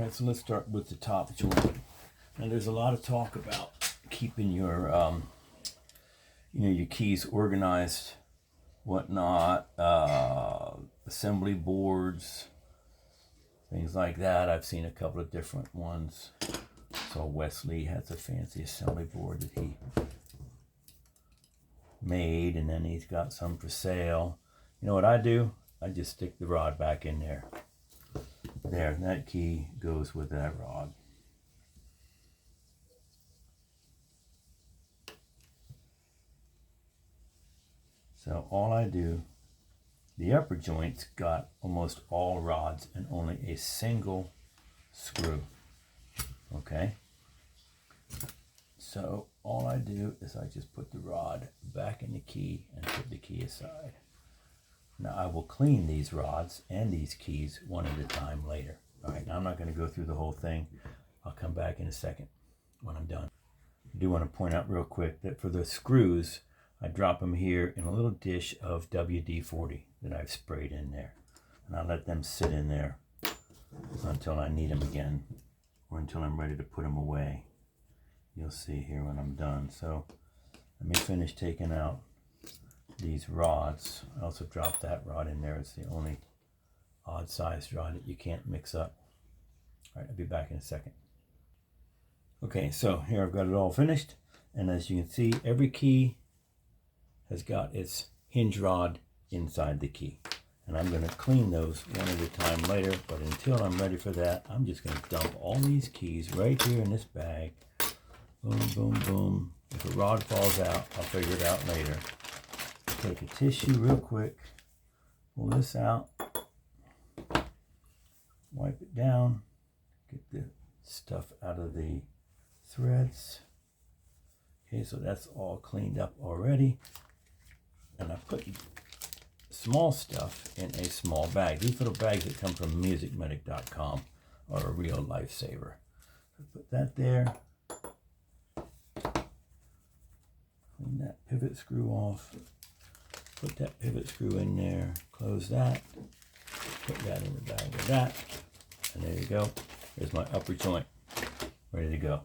Right, so let's start with the top joint. Now there's a lot of talk about keeping your your keys organized, whatnot, assembly boards, things like that. I've seen a couple of different ones. So Wesley has a fancy assembly board that he made, and then he's got some for sale. You know what I do? I just stick the rod back in there. There, and that key goes with that rod. So all I do, the upper joint's got almost all rods and only a single screw. Okay? So all I do is I just put the rod back in the key and put the key aside. Now I will clean these rods and these keys one at a time later. All right, now I'm not going to go through the whole thing. I'll come back in a second when I'm done. I do want to point out real quick that for the screws, I drop them here in a little dish of WD-40 that I've sprayed in there. And I let them sit in there until I need them again, or until I'm ready to put them away. You'll see here when I'm done. So let me finish taking out these rods. I also dropped that rod in there. It's the only odd sized rod that you can't mix up. All right, I'll be back in a second. Okay, so here I've got it all finished, and as you can see, every key has got its hinge rod inside the key, and I'm going to clean those one at a time later. But until I'm ready for that, I'm just going to dump all these keys right here in this bag. Boom, boom, boom. If a rod falls out, I'll figure it out later. Take a tissue real quick, pull this out, wipe it down, get the stuff out of the threads. Okay, so that's all cleaned up already. And I put small stuff in a small bag. These little bags that come from musicmedic.com are a real lifesaver. So put that there. Clean that pivot screw off. Put that pivot screw in there. Close that. Put that in the bag with that. And there you go. There's my upper joint ready to go.